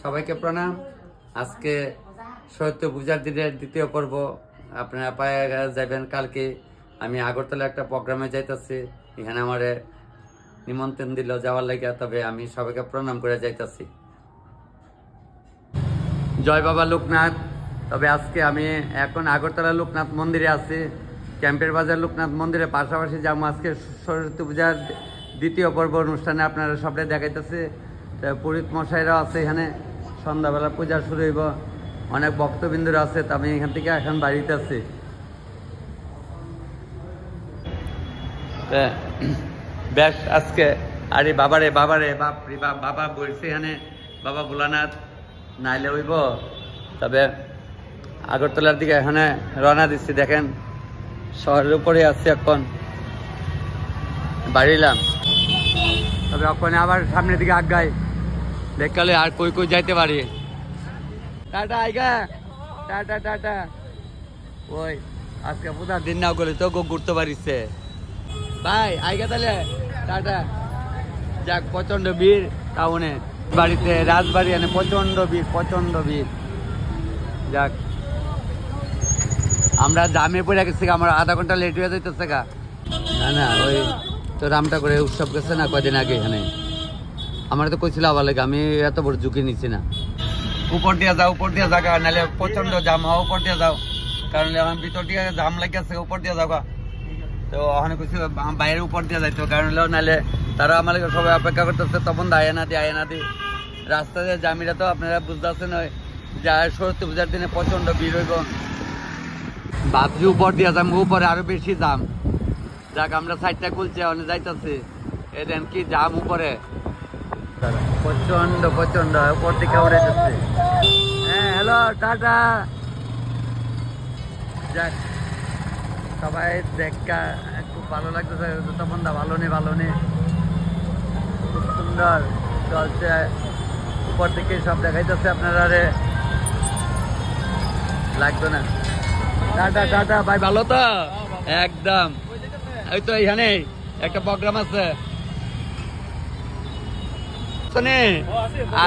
সবাইকে প্রণাম। আজকে সৈয়দপুর পূজার দিনের দ্বিতীয় পর্ব আপনারা পায়ে যাবেন। কালকে আমি আগরতলা একটা প্রোগ্রামে যাইতেছি, এখানে আমার নিমন্ত্রণ দিল যাওয়ার লাগে, তবে আমি সবাইকে প্রণাম করে যাইতেছি। জয় বাবা লোকনাথ। তবে আজকে আমি এখন আগরতলা লোকনাথ মন্দিরে আছি, ক্যাম্পের বাজার লোকনাথ মন্দিরে পাশাপাশি যাবো। আজকে সরস্বতী পূজার দ্বিতীয় পর্ব অনুষ্ঠানে আপনারা সবাই দেখাইতেছে। পুরোহিত মশাইরাও আছে এখানে, সন্ধ্যাবেলা পূজা শুরু হইব, অনেক ভক্তবিন্দুরা আছে। তো আমি এখান থেকে এখন বাড়িতে আছি। বেশ আজকে আরে বাবারে বাবারে বাপরে বাবা বলছে এখানে বাবা ভোলানাথ নাইলে হইব। তবে আগরতলার দিকে এখানে রওনা দিচ্ছি। দেখেন শহরের উপরে আসছি, এখন বাড়িলাম। তবে ওখানে আবার সামনের দিকে আগাই দেখালে আর কই কই যাইতে পারি। টাটা আইগা, টাটা টাটা। ওই আজকে পুরা দিন না গেলে তো ঘুরতে পারিছে ভাই। আইগা তাহলে টাটা। যাক, প্রচন্ড ভিড় টাউনে, বাড়িতে রাজবাড়ি এনে প্রচন্ড ভিড়, প্রচন্ড ভিড়। যাক, আমরা জামে পড়ে গেছি, আমার আধা ঘন্টা লেট হয়ে যাইতেছে গা। না না, ওই তো রামটা করে উৎসব গেছে না কয়দিন আগে, এখানে আমার তো কইছিল আবার লাগে, আমি এত বড় ঝুঁকি নিচ্ছি না। উপর দিয়ে যাও, উপর দিয়ে যাগা, নাহলে প্রচন্ড জাম হয়। উপর দিয়ে যাও, কারণ এখন ভিতর দিয়ে জাম লাগিয়েছে, উপর দিয়ে যাওয়া। তো ওখানে কইছিল বাইরের উপর দিয়ে যাইতো, কারণ নাহলে তারা আমার সবাই অপেক্ষা করতেছে, তখন আয় না দি রাস্তা দিয়ে জামিরা। তো আপনারা বুঝতে পারছেন যা সরস্বতী পূজার দিনে প্রচন্ড ভিড় হইব। ভাবছি উপর দিয়ে যাম, উপরে আরো বেশি জাম। যাক, আমরা সাইডটা খুলছে, অনেক যাইতেছি। এই দেন কি জাম উপরে, প্রচন্ড প্রচন্ড উপর দিকে উড়ে যাচ্ছে। হ্যাঁ, হ্যালো, টাটা। যাক, সবাই দেখা খুব ভালো লাগতেছে। তখন ভালো নেই, ভালো নেই, খুব সুন্দর চলছে। উপর দিকে সব দেখাইতেছে আপনারা, রে লাগবে না। টাটা টাটা ভাই, ভালো তো একদম। ওই তো এখানে একটা প্রোগ্রাম আছে।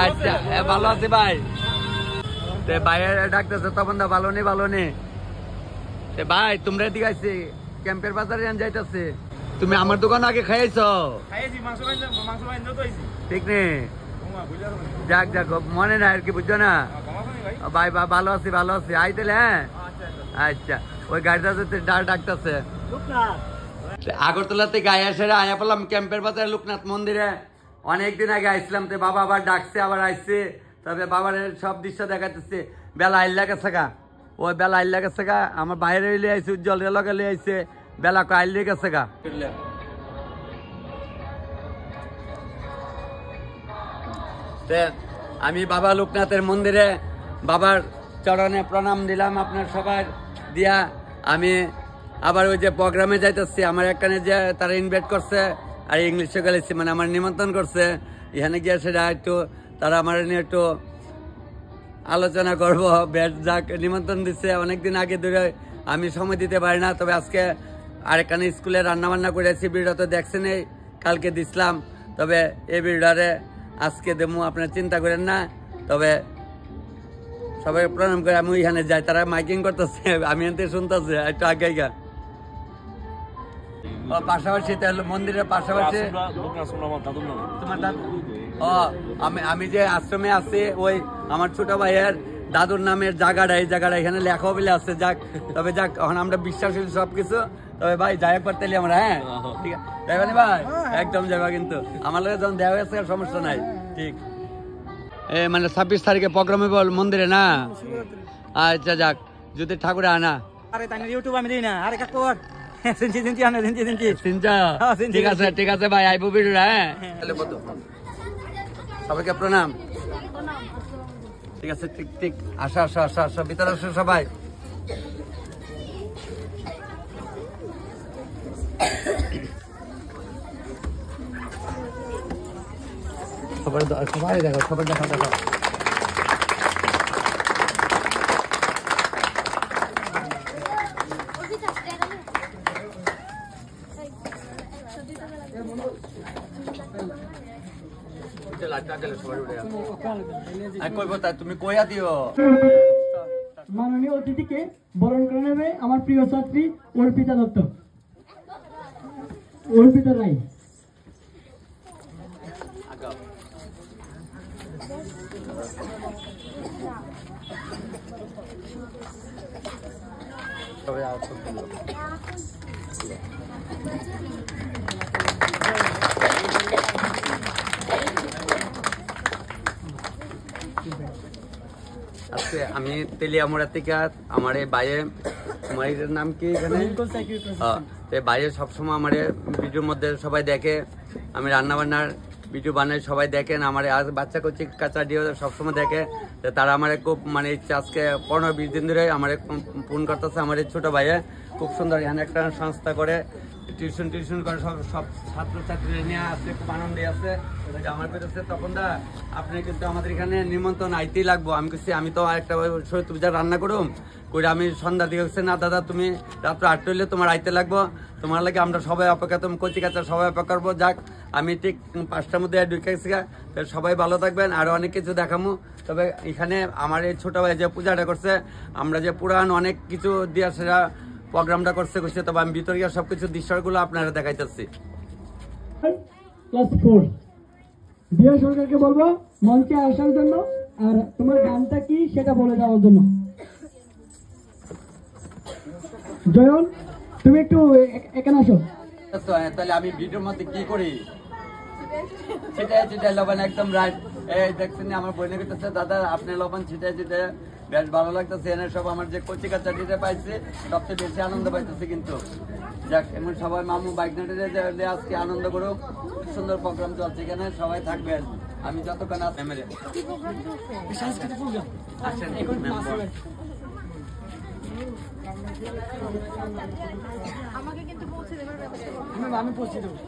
আচ্ছা, ভালো আছে ভাই। বাইরে ডাকতেছে তখন ভালো নেই, ভালো নেই। ভাই তোমরা এদিকে আইছি, ক্যাম্পের বাজারে যাইতেছে। তুমি আমার দোকান আগে খাইছ? ঠিক নেই। যাক যাক, মনে নাই আর কি, বুঝছো না ভাই। ভালো আছি, ভালো আছি। আইতেলে হ্যাঁ, আচ্ছা। ওই গাড়িটা ডাকতেছে। আগরতলা থেকে আয়া পেলাম ক্যাম্পের বাজারে লোকনাথ মন্দিরে। অনেকদিন আগে আইছিলাম, তো বাবা আবার ডাকছে, আবার আইসছে। তবে বাবার সব দৃশ্য দেখাতেছে। বেলা আইলা গেছে গা, ওই বেলা আইলা গেছে গা। আমার বাইরে লিয়ে আইসে, উজ্জ্বল রেলকে লিয়ে আইসে, বেলা আইলে গেছে গা। আমি বাবা লোকনাথের মন্দিরে বাবার চরণে প্রণাম দিলাম আপনার সবার দিয়া। আমি আবার ওই যে প্রোগ্রামে যাইতেছি, আমার এখানে যে তারা ইনভাইট করছে, আর ইংলিশে গেলেছি, মানে আমার নিমন্ত্রণ করছে। এখানে গিয়ে সেটা একটু তারা আমার নিয়ে একটু আলোচনা করবো। বেশ, যাক, নিমন্ত্রণ দিচ্ছে। অনেকদিন আগে ধরে আমি সময় দিতে পারি না। তবে আজকে আরেকখানে স্কুলে রান্নাবান্না করেছি, ভিডিও তো দেখছেন, কালকে দিছিলাম। তবে এই ভিডিওরে আজকে দেবো, আপনারা চিন্তা করেন না। তবে সবাই প্রণাম করে আমি ওইখানে যাই, তারা মাইকিং করতেছে, আমি এতে শুনতেছি একটু আগে গা। পাশাপাশি মন্দিরের পাশাপাশি তোমার দাদু, আমি যে আশ্রমে আছি, ওই আমার ছোট ভাইয়ের দাদুর নামের জায়গাটা, এই জায়গাটা এখানে লেখা বলে আছে। যাক, তবে যাক, এখন আমরা বিশ্বাসী সবকিছু। তবে ভাই যাই একবার তেলি আমরা, হ্যাঁ ঠিক আছে, যাইবানি ভাই, একদম যাইবা। কিন্তু আমার লোক যখন দেওয়া হয়েছে সমস্যা নাই। ঠিক, মানে 26 তারিখে প্রোগ্রামে বল মন্দিরে না? আচ্ছা, যাক, যদি ঠাকুরে আনা। ইউটিউব আমি দিই না, আরে কাকুর ঠিক আছে, ঠিক আছে ভাই, আইবো ভিডিও। হ্যাঁ, সবাইকে প্রণাম। ঠিক আছে, ঠিক ঠিক, আসো আসো আসো আসো, ভিতরে আসো সবাই। সবাই দেখো, সবাই দেখো দেখো। লাইটটা তাহলে সবাই উঠে কইব তাই তুমি কইয়া দিও। মাননীয় অতিথিকে বরণ করে নেবে আমার প্রিয় ছাত্রী অর্পিতা দত্ত, অর্পিতা রায়। আজকে আমি তেলিয়ামুড়া থেকে আমার এই বাইরে, তোমার এটার নাম কি এখানে? বাইরে সবসময় আমার ভিডিওর মধ্যে সবাই দেখে, আমি রান্না বান্নার ভিডিও বানাই, সবাই দেখেন। আমার আজ বাচ্চা কচি কাঁচা দিয়ে সবসময় দেখে, তারা আমার খুব মানে ইচ্ছে আজকে 15-20 দিন ধরে আমার ফোন করতেছে। আমার এই ছোটো ভাইয়ে খুব সুন্দর এখানে একটা সংস্থা করে, টিউশন করে সব ছাত্রছাত্রীরা নিয়ে আসছে, খুব আনন্দে আছে। আমার পেরেছে তখন দা আপনি কিন্তু আমাদের এখানে নিমন্ত্রণ আইতেই লাগবো। আমি কিছু আমি তো একটা তুমি যা রান্না করুম করে আমি সন্ধ্যা দিকে হচ্ছে না দাদা তুমি রাত্র 8টা হইলে তোমার আইতে লাগবো, তোমার লাগে আমরা সবাই অপেক্ষা, তুমি কচি কাঁচা সবাই অপেক্ষা করবো। যাক আমি ঠিক 5টার মধ্যে ঢুকেছি, সবাই ভালো থাকবেন। আরও অনেক কিছু দেখামো। তবে এখানে আমার এই ছোটো ভাই যে পূজাটা করছে, আমরা যে পুরান অনেক কিছু দিয়ে সেটা প্রোগ্রামটা করছে, তবে আমি ভিতরে গিয়ে সবকিছু দৃশ্যগুলো আপনারা দেখাইতেছি। ক্লাস 4 দিয়া সরকারকে বলবো মঞ্চে আসার জন্য, আর তোমার গানটা কি সেটা বলে দেওয়ার জন্য। জয়ন তুমি একটু এখানে আসো। তাহলে আমি ভিডিওর মধ্যে কি করি সেটাই লবণ একদম রাইট। এই দেখছেন আমার বইনে করতেছে দাদা আপনি লবণ ছিটাই বেশ ভালো লাগতেছে। এনে সব আমার যে কচি কাঁচা দিতে পাইছে সবচেয়ে বেশি আনন্দ পাইতেছে। কিন্তু যাক এমন সবাই মামু বাইক নেটে আজকে আনন্দ করুক, সুন্দর প্রোগ্রাম চলছে এখানে, সবাই থাকবেন। আমি যতক্ষণ আসে মেরে আমাকে কিন্তু পৌঁছে দেবে, আমি পৌঁছে দেবো।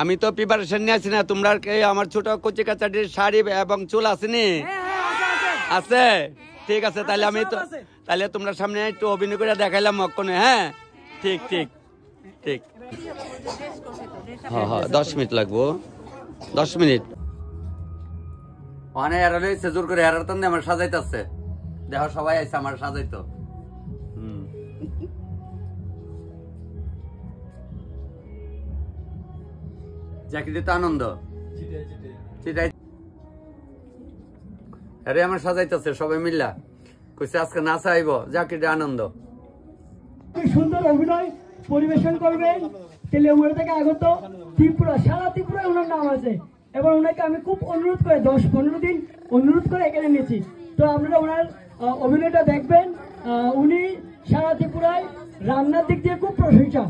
আমি তো প্রিপারেশন নিয়ে আছি না। তোমরা আমার ছোট কচি কাচাটির শাড়ি এবং চুল আসেনি? আছে, ঠিক আছে। তাহলে আমি তো তাহলে তোমরা সামনে একটু অভিনয় করে দেখাইলাম মক্ষণে। হ্যাঁ ঠিক ঠিক ঠিক। হ্যাঁ 10 মিনিট লাগবো, 10 মিনিট। অনেক এর হয়েছে জোর করে এর তান আমার সাজাইতেছে। দেখো সবাই আছে আমার সাজাইতো। চাকরিতে তো আনন্দ আরে আমার সাজাইতেছে সবাই মিল্লা কইছে আজকে নাচা আইব, চাকরিতে আনন্দ। সুন্দর অভিনয় পরিবেশন করবেন তেলিয়ামুড়া থেকে আগত ত্রিপুরা, সারা ত্রিপুরায় ওনার নাম আছে। এবং ওনাকে আমি খুব অনুরোধ করে 10-15 দিন অনুরোধ করে এখানে নিয়েছি। তো আপনারা ওনার অভিনয়টা দেখবেন। উনি সারা ত্রিপুরায় রান্নার দিক দিয়ে খুব প্রশংসা।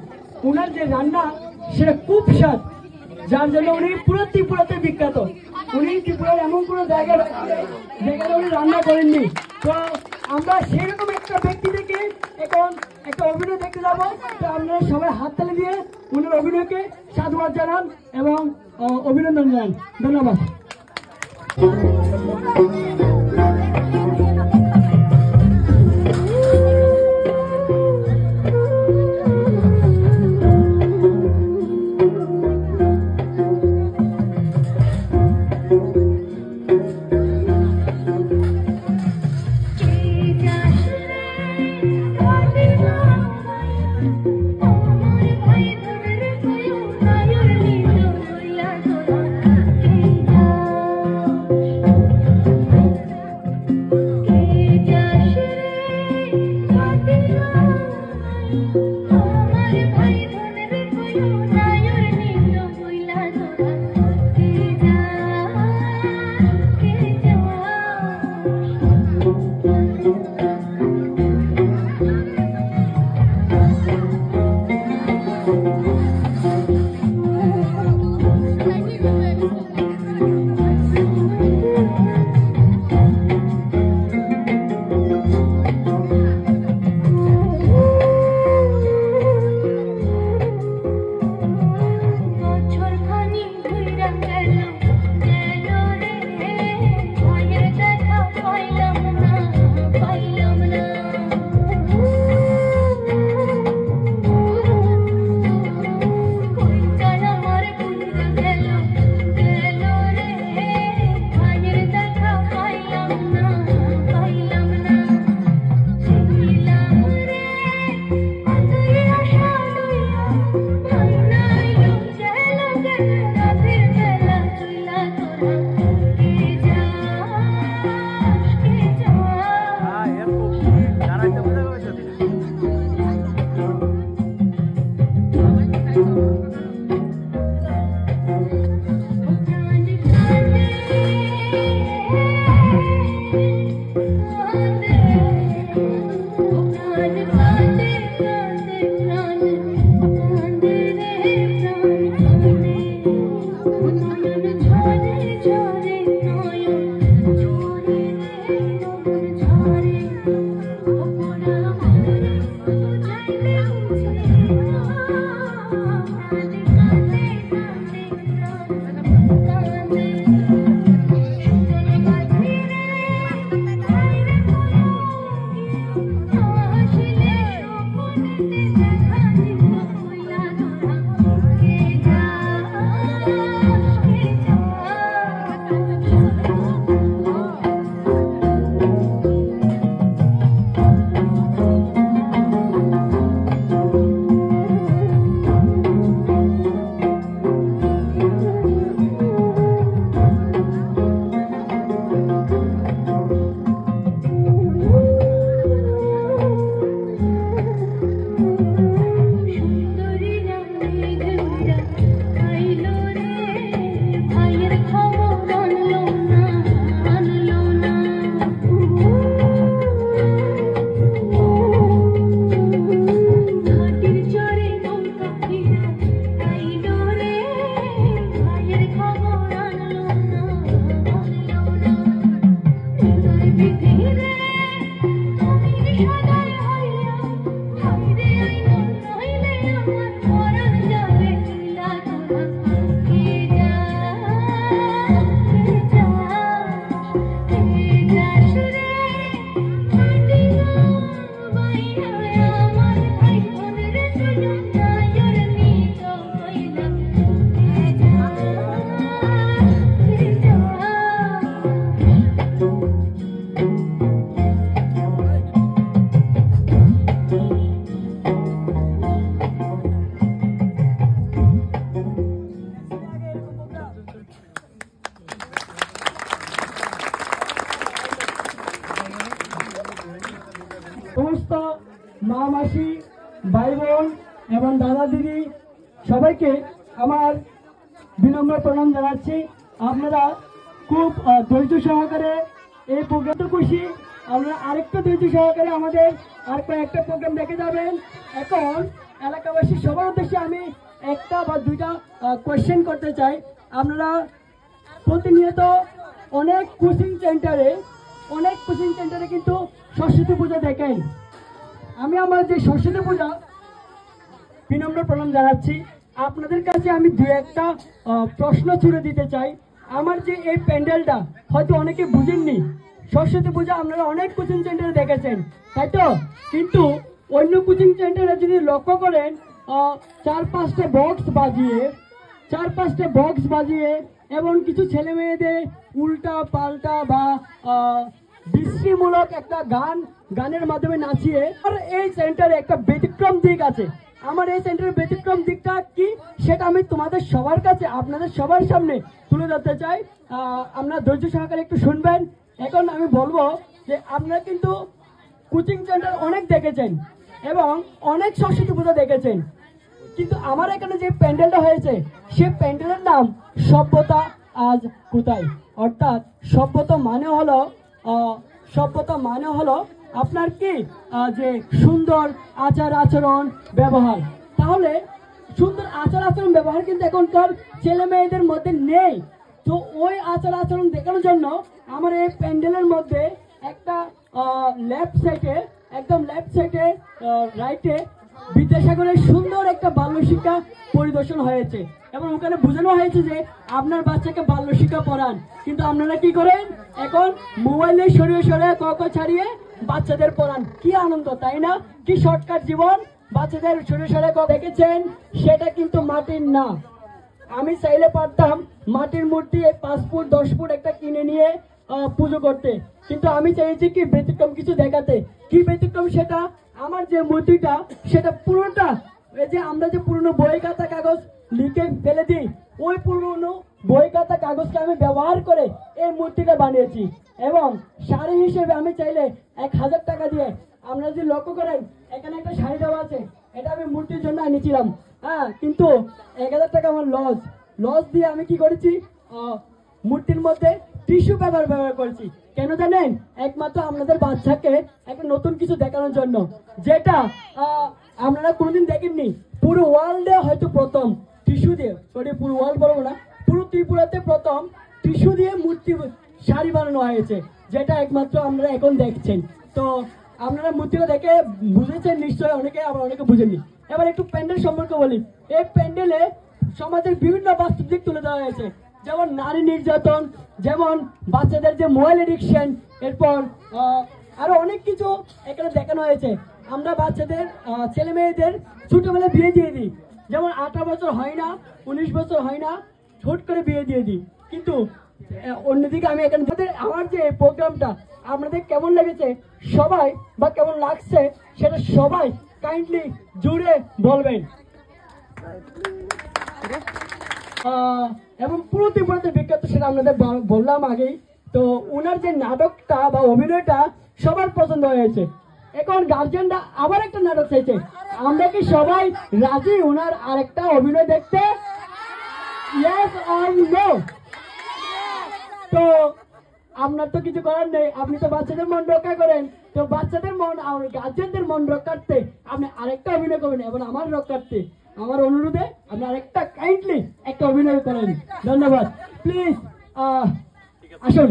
ওনার যে রান্না সেটা খুব স্বাদ, যার জন্য উনি পুরো ত্রিপুরাতে বিখ্যাত। উনি ত্রিপুরার এমন কোনো জায়গা যেখানে উনি রান্না করেননি। তো আমরা সেরকম একটা ব্যক্তি থেকে এখন একটা অভিনয় দেখতে যাবো। তো আপনারা সবাই হাততালি দিয়ে উনার অভিনয়কে সাধুবাদ জানান এবং অভিনন্দন জানান। ধন্যবাদ। সমস্ত মা মাসি ভাই বোন এবং দাদা দিদি সবাইকে আমার বিনম্র প্রণাম জানাচ্ছি। আপনারা খুব ধৈর্য সহকারে এই প্রোগ্রামটা খুশি, আপনারা আরেকটা ধৈর্য সহকারে আমাদের আর কয়েকটা প্রোগ্রাম দেখে যাবেন। এখন এলাকাবাসী সবার উদ্দেশ্যে আমি একটা বা দুইটা কোয়েশ্চেন করতে চাই। আপনারা প্রতিনিয়ত অনেক কোচিং সেন্টারে কিন্তু সরস্বতী পূজা দেখেন। আমি আমার যে সরস্বতী পূজা বিনম্র প্রণাম জানাচ্ছি। আপনাদের কাছে আমি দু একটা প্রশ্ন ছুড়ে দিতে চাই। আমার যে এই প্যান্ডেলটা হয়তো অনেকে বুঝেননি, সরস্বতী পূজা আপনারা অনেক কোচিং সেন্টারে দেখেছেন, তাই তো? কিন্তু অন্য কোচিং সেন্টারে যদি লক্ষ্য করেন, 4-5টা বক্স বাজিয়ে এবং কিছু ছেলে মেয়েদের উল্টা পাল্টা বা বিশ্রীমূলক একটা গানের মাধ্যমে নাচিয়ে। আর এই সেন্টারে একটা ব্যতিক্রম দিক আছে। আমার এই সেন্টারের ব্যতিক্রম দিকটা কি সেটা আমি তোমাদের সবার কাছে, আপনাদের সবার সামনে তুলে ধরতে চাই। আপনারা ধৈর্য সহকারে একটু শুনবেন। এখন আমি বলবো যে আপনারা কিন্তু কোচিং সেন্টার অনেক দেখেছেন এবং অনেক সরস্বতী পূজা দেখেছেন, কিন্তু আমার এখানে যে প্যান্ডেলটা হয়েছে সে প্যান্ডেলের নাম সভ্যতা আজ কোথায়। অর্থাৎ সভ্যতা মানে হলো আপনার কি যে সুন্দর আচার আচরণ ব্যবহার। তাহলে সুন্দর আচার আচরণ ব্যবহার কিন্তু এখনকার ছেলে মেয়েদের মধ্যে নেই। তো ওই আচার আচরণ দেখানোর জন্য আমার এই প্যান্ডেলের মধ্যে একটা লেফট সাইডে রাইটে বিদ্যাসাগরের সুন্দর একটা বাল্য শিক্ষা পরিদর্শন হয়েছে এবং ওখানে বোঝানো হয়েছে যে আপনার বাচ্চাকে বাল্য শিক্ষা পড়ান, কিন্তু আপনারা কি করেন? এখন মোবাইলে সরিয়ে ক ছাড়িয়ে বাচ্চাদের পড়ান। কি আনন্দ, তাই না? কি শর্টকাট জীবন। বাচ্চাদের সরিয়ে দেখেছেন, সেটা কিন্তু মাটির না। আমি চাইলে পারতাম মাটির মূর্তি 5 ফুট 10 ফুট একটা কিনে নিয়ে পুজো করতে, কিন্তু আমি চাইছি কি ব্যতিক্রম কিছু দেখাতে। কি ব্যতিক্রম সেটা? আমার যে মূর্তিটা সেটা পুরোটা এই যে আমরা যে পুরনো বই খাতা কাগজ লিখে ফেলে দিই, ওই পুরনো বই খাতা কাগজকে আমি ব্যবহার করে এই মূর্তিটা বানিয়েছি এবং শাড়ি হিসেবে আমি চাইলে 1000 টাকা দিয়ে, আপনারা যদি লক্ষ্য করেন এখানে একটা শাড়ি দেওয়া আছে, এটা আমি মূর্তির জন্য আনিয়েছিলাম। কিন্তু 1000 টাকা আমার লস দিয়ে আমি কি করেছি, মূর্তির মধ্যে টিস্যু পেপার ব্যবহার করেছি। কেন জানেন? একমাত্র আপনাদের বাচ্চাকে একটা নতুন কিছু দেখানোর জন্য, যেটা আপনারা কোনোদিন দেখেননি। পুরো ওয়ার্ল্ডে হয়তো প্রথম টিস্যু দিয়ে, পুরো ওয়ার্ল্ড বলবো না, পুরো ত্রিপুরাতে প্রথম টিস্যু দিয়ে মূর্তি শাড়ি বানানো হয়েছে, যেটা একমাত্র আমরা এখন দেখছেন। তো আপনারা মূর্তিটা দেখে বুঝেছেন নিশ্চয়ই, অনেকে আবার অনেকে বুঝেননি। এবার একটু প্যান্ডেল সম্পর্কে বলি। এই প্যান্ডেলে সমাজের বিভিন্ন বাস্তব দিক তুলে ধরা হয়েছে, যেমন নারী নির্যাতন, যেমন বাচ্চাদের যে মোবাইল এডিকশন, এরপর আরো অনেক কিছু এখানে দেখানো হয়েছে। আমরা বাচ্চাদের ছেলে মেয়েদের ছোটবেলায় বিয়ে দিয়ে দিই, যেমন 18 বছর হয় না, 19 বছর হয় না, ছোট করে বিয়ে দিয়ে দিই। কিন্তু অন্যদিকে আমি এখানে আমার যে প্রোগ্রামটা আপনাদের কেমন লেগেছে সবাই, বা কেমন লাগছে সেটা সবাই কাইন্ডলি জুড়ে বলবেন। এবং পুরো ত্রিপুরাতে বিখ্যাত সেটা আপনাদের বললাম আগেই। তো ওনার যে নাটকটা বা অভিনয়টা সবার পছন্দ হয়েছে। এখন গার্জিয়ানরা আবার একটা নাটক চাইছে, আমরা কি সবাই রাজি ওনার আরেকটা অভিনয় দেখতে? Yes or no? তো আপনার তো কিছু করার নেই, আপনি তো বাচ্চাদের মন রক্ষা করেন। তো বাচ্চাদের মন আর গার্জিয়ানদের মন রক্ষার্থে আপনি আরেকটা অভিনয় করবেন, এবং আমার রক্ষার্থে আমার অনুরোধে আপনি আরেকটা কাইন্ডলি একটা অভিনয় করেন। ধন্যবাদ। প্লিজ আসুন।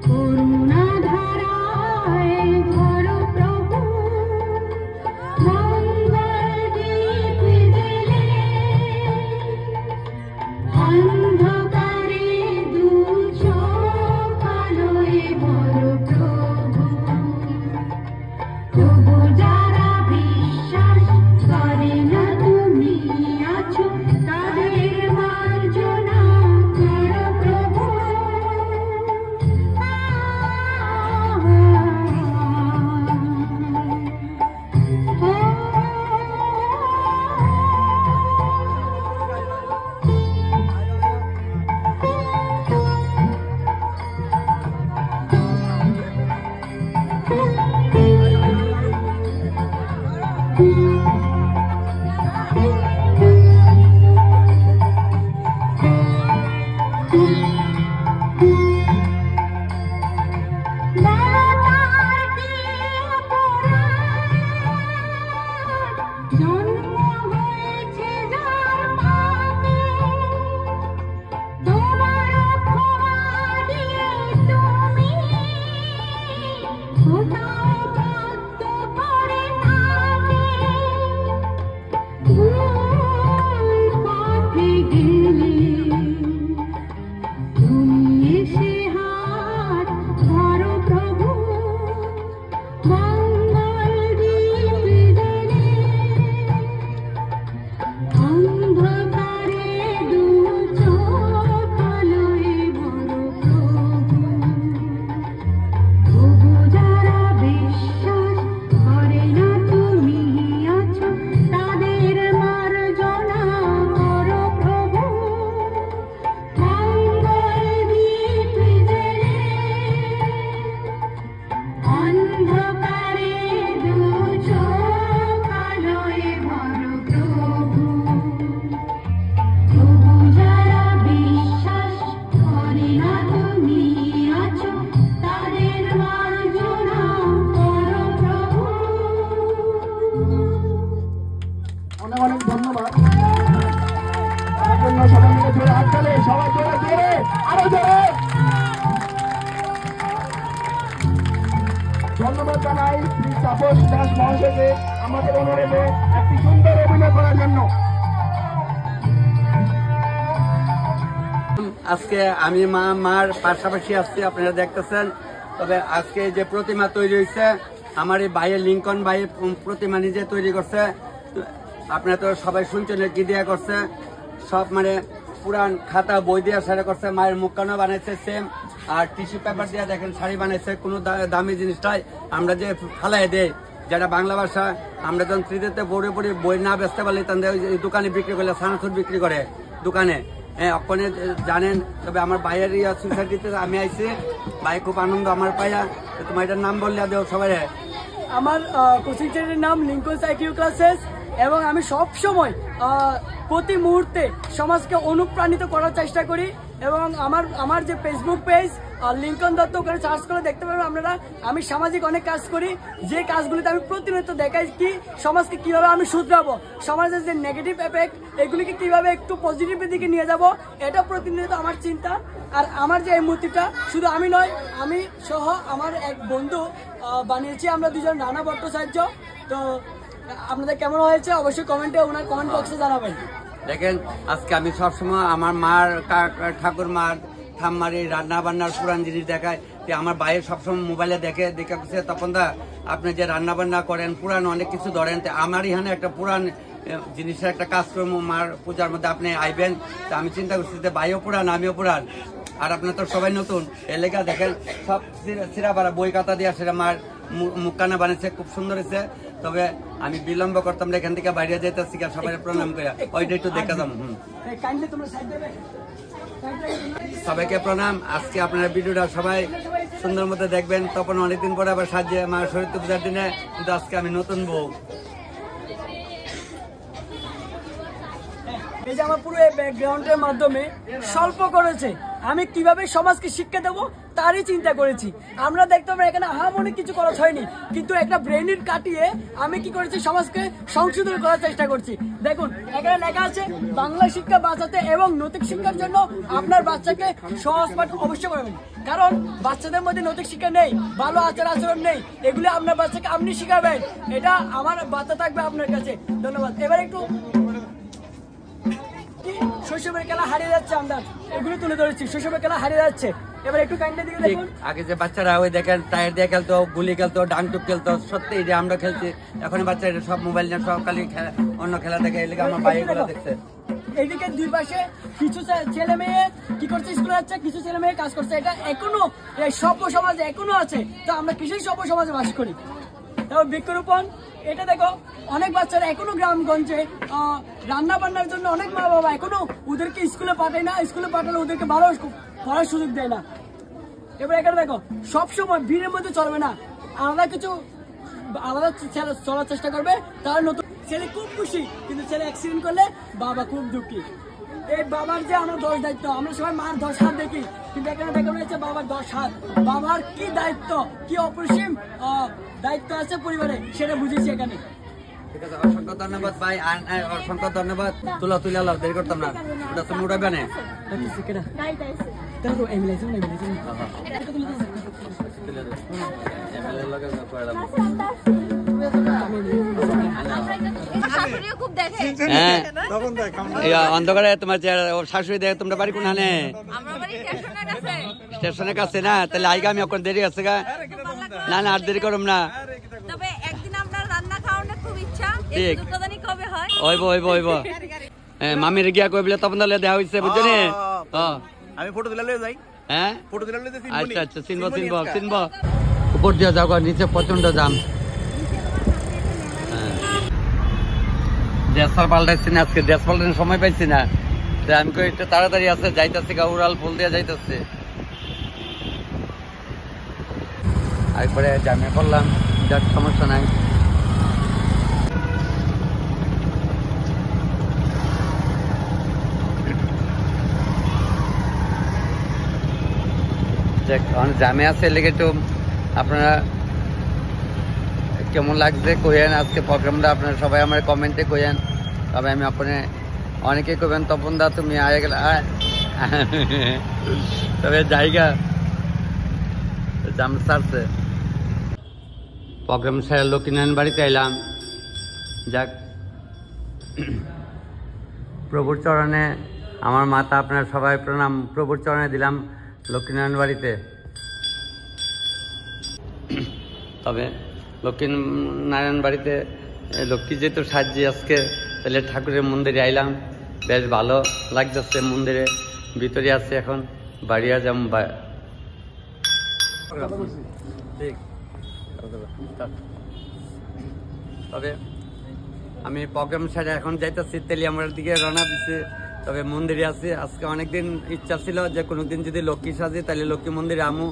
করুণা ধারায় ধরো প্রভু অনেক ধন্যবাদ। সবাই মিলে জোরে হাত তালে, সবাই জোরে জোরে আরো জোরে ধন্যবাদ জানাই শ্রী তাপস দাস মহাশয়কে আমাদের অনুরোধে একটি সুন্দর অভিনয় করার জন্য। আজকে আমি মার পাশাপাশি আসছি, আপনারা দেখতেছেন। তবে আজকে যে প্রতিমা তৈরি হয়েছে, আমার এই ভাইয়ের লিঙ্কন ভাইয়ের প্রতিমা নিজে তৈরি করছে। আপনারা তো সবাই শুনছেন কি দিয়া করছে, সব মানে পুরান খাতা বই দিয়া সেটা করছে। মায়ের মুখখানা বানাইছে সেম, আর টিস্যু পেপার দিয়ে দেখেন শাড়ি বানাইছে। কোনো দামি জিনিসটাই আমরা যে ফালাই দেই, যেটা বাংলা ভাষা আমরা যখন তৃতীয়তে পড়ে পড়ি বই না বেচতে পারলে তখন দোকানে বিক্রি করলে সানাসুর বিক্রি করে দোকানে, হ্যাঁ ওখানে জানেন। তবে আমার ভাইয়ের সোসাইটিতে আমি আইছি, ভাই খুব আনন্দ আমার পাইয়া। তোমার এটার নাম বললে দেও সবাই। আমার কোচিং সেন্টারের নাম লিঙ্কন সাইকিউ ক্লাসেস, এবং আমি সব সময় প্রতি মুহূর্তে সমাজকে অনুপ্রাণিত করার চেষ্টা করি। এবং আমার যে ফেসবুক পেজ লিঙ্কন দত্ত, ওখানে সার্চ করে দেখতে পারবেন আপনারা। আমি সামাজিক অনেক কাজ করি, যে কাজগুলিতে আমি প্রতিনিয়ত দেখাই কি সমাজকে কিভাবে আমি শুধরাবো, সমাজের যে নেগেটিভ এফেক্ট এগুলিকে কিভাবে একটু পজিটিভের দিকে নিয়ে যাব, এটা প্রতিনিয়ত আমার চিন্তা। আর আমার যে এই মূর্তিটা শুধু আমি নয়, আমি সহ আমার এক বন্ধু বানিয়েছি, আমরা দুজন রানা ভট্টাচার্য। তো আপনাদের কেমন হয়েছে অবশ্যই কমেন্টে ওনার কমেন্ট বক্সে জানাবেন। দেখেন আজকে আমি সবসময় আমার মার ঠাকুর মার ঠাম্মার এই রান্না বান্নার পুরান জিনিস দেখায়। আমার ভাইয়ের সবসময় মোবাইলে দেখে তখন দা আপনি যে রান্না বান্না করেন পুরান অনেক কিছু ধরেন। আমার এখানে একটা পুরান জিনিসের একটা কাজকর্ম মার পূজার মধ্যে আপনি আইবেন। তা আমি চিন্তা করছি যে ভাইও পুরান আমিও পুরান, আর আপনার তো সবাই নতুন। এ লেখা দেখেন সব সিরাপাড়া বই কাতা দিয়া সেটা মার মুখখানা বানিয়েছে, খুব সুন্দর হয়েছে। তবে আমি বিলম্ব করতাম না, এখান থেকে বাইরে যেতেছি, সবাই প্রণাম করে ওইটা একটু দেখা যাবো। সবাইকে প্রণাম। আজকে আপনারা ভিডিওটা সবাই সুন্দর মতো দেখবেন। তখন অনেকদিন পরে আবার সাজিয়ে আমার সরস্বতী পূজার দিনে, কিন্তু আজকে আমি নতুন বউ। এই যে আমার পুরো এই ব্যাকগ্রাউন্ডের মাধ্যমে স্বল্প করেছে আমি কিভাবে সমাজকে শিক্ষা দেবো তারই চিন্তা করেছি। আমরা দেখতে পাবো এখানে অনেক কিছু খরচ হয়নি, কিন্তু একটা ব্রেনের কাটিয়ে আমি কি করেছি সমাজকে সংশোধন করার চেষ্টা করছি। দেখুন এখানে লেখা আছে বাংলা শিক্ষা বাঁচাতে এবং নৈতিক শিক্ষার জন্য আপনার বাচ্চাকে সহজ পাঠ অবশ্যই করবেন। কারণ বাচ্চাদের মধ্যে নৈতিক শিক্ষা নেই, ভালো আচার আচরণ নেই, এগুলো আপনার বাচ্চাকে আপনি শিখাবেন। এটা আমার বার্তা থাকবে আপনার কাছে। ধন্যবাদ। এবার একটু শৈশবের খেলা হারিয়ে যাচ্ছে, আমরা এগুলো তুলে ধরেছি। শৈশবের খেলা হারিয়ে যাচ্ছে, এবার একটু কাইন্ডলি দিকে দেখুন। আগে যে বাচ্চারা ওই দেখেন টায়ার দিয়ে খেলতো, গুলি খেলতো, ডাংটুক খেলতো, সত্যি যে আমরা খেলছি। এখন বাচ্চারা সব মোবাইল নিয়ে সব খালি অন্য খেলা দেখে। এলাকা আমার ভাই গুলো দেখছে। এইদিকে দুই পাশে কিছু ছেলে মেয়ে কি করছে, স্কুলে যাচ্ছে, কিছু ছেলে মেয়ে কাজ করছে। এটা এখনো এই সভ্য সমাজে এখনো আছে। তো আমরা কিছুই সভ্য সমাজে বাস করি। তারপর বৃক্ষরোপণ, এটা দেখো অনেক বাচ্চারা এখনো গ্রামগঞ্জে রান্না বান্নার জন্য অনেক মা বাবা এখনো ওদেরকে স্কুলে পাঠায় না, স্কুলে পাঠালে ওদেরকে ভালো পড়ার সুযোগ দেয় না। এবার এখানে দেখো সবসময় ভিড়ের মধ্যে চলবে না, আলাদা চলার চেষ্টা করবে। তার নতুন ছেলে খুব খুশি, কিন্তু ছেলে অ্যাক্সিডেন্ট করলে বাবা খুব দুঃখী। এই বাবার যে আমার 10 দায়িত্ব, আমরা সবাই মার 10 হাত দেখি, কিন্তু এখানে দেখানো হয়েছে বাবার 10 হাত। বাবার কি দায়িত্ব, কি অপরিসীম দায়িত্ব আছে পরিবারে, সেটা বুঝেছি এখানে। ঠিক আছে, অসংখ্য ধন্যবাদ ভাই, অসংখ্য ধন্যবাদ। তুলা দেরি করতাম না, ওটা তো মোটাবে না। Terus ambulans mana ambulans? অন্ধকারে তোমার শাশুড়ি দেখে তোমরা বাড়ি কোনখানে? স্টেশনের কাছে না? তাহলে আইগা আমি এখন দেরি আছে গা? না না আর দেরি করুম না। মামির গিয়া কই বলে তপন দালে দেওয়া হয়েছে বুঝছো নি? আমি ফটো দিলে যাই। হ্যাঁ ফটো দিলে আচ্ছা আচ্ছা চিনবো চিনবো চিনবো। উপর দিয়ে যাও নিচে প্রচন্ড জাম। দেশ পাল্টাইছি না আজকে, দেশ পাল্টানোর সময় পাইছি না, আমি কই একটু তাড়াতাড়ি আছে যাইতেছি গা, উড়াল ফুল দিয়ে যাইতেছে। একবারে জামে পড়লাম, যার সমস্যা নাই। জামে আছে লেগে তো আপনারা কেমন লাগছে কইেন, আজকে প্রোগ্রামটা আপনারা সবাই আমার কমেন্টে কইেন। তবে আমি আপনি অনেকে কইবেন তপন দা তুমি আয় গেলে তবে জায়গা জাম সারছে। প্রোগ্রাম সেরে লক্ষ্মীনারায়ণ বাড়িতে এলাম। যাক প্রভুর চরণে আমার মাতা আপনার সবাই প্রণাম প্রভুর চরণে দিলাম লক্ষ্মীনারায়ণ বাড়িতে। তবে লক্ষ্মীনারায়ণ বাড়িতে লক্ষ্মী যেহেতু সাজি আজকে, তাহলে ঠাকুরের মন্দিরে আইলাম, বেশ ভালো লাগতেছে। মন্দিরে ভিতরে আছে, এখন বাড়িয়া যাম। তবে আমি প্রোগ্রাম সাইডে এখন যাইতেছি, তেলিয়ামুড়ার দিকে রওনা দিচ্ছি। তবে মন্দিরে আছি, আজকে অনেকদিন ইচ্ছা ছিল যে কোনোদিন যদি লক্ষ্মী সাজি তাহলে লক্ষ্মী মন্দিরে আমু।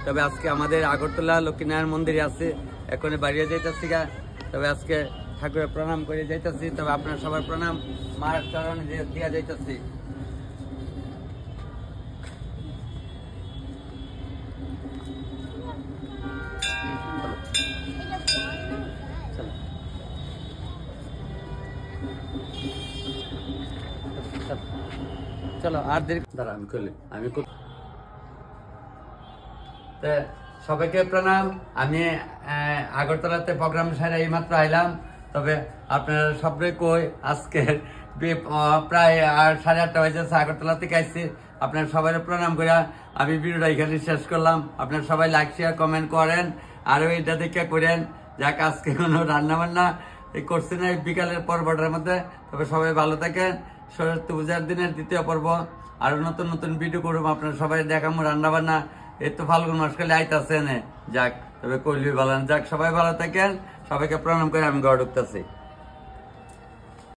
তবে আজকে আমাদের আগরতলা লক্ষ্মীনারায়ণ মন্দিরে আছে, এখন বাড়িয়ে যাইতেছি গা। তবে আজকে ঠাকুরের প্রণাম করে যাইতেছি। তবে আপনার সবার প্রণাম মার চরণে দিয়া যাইতেছি। চলো আর দেরি দাঁড়া, আমি খুলি আমি সবাইকে প্রণাম। আমি আগরতলাতে প্রোগ্রাম সারা এইমাত্র আইলাম। তবে আপনারা সবাই কই আজকে প্রায় 8:30 হয়েছে, আগরতলা থেকে আসছি। আপনার সবাই প্রণাম করে আমি ভিডিওটা এখানে শেষ করলাম। আপনার সবাই লাইক শেয়ার কমেন্ট করেন, আরো এটা দেখে করেন। যাক আজকে কোনো রান্না বান্না করছি না বিকালের পর্বটার মধ্যে। তবে সবাই ভালো থাকেন। সরস্বতী পূজার দিনের 2য় পর্ব আরো নতুন নতুন ভিডিও করবো, আপনার সবাই দেখাবো রান্না বান্না। এই তো ফাল্গুন মাস কালে আইতাছে না, যাক তবে করলি ভালো। যাক সবাই ভালো থাকেন, সবাইকে প্রণাম করে আমি ঘর ঢুকতেছি।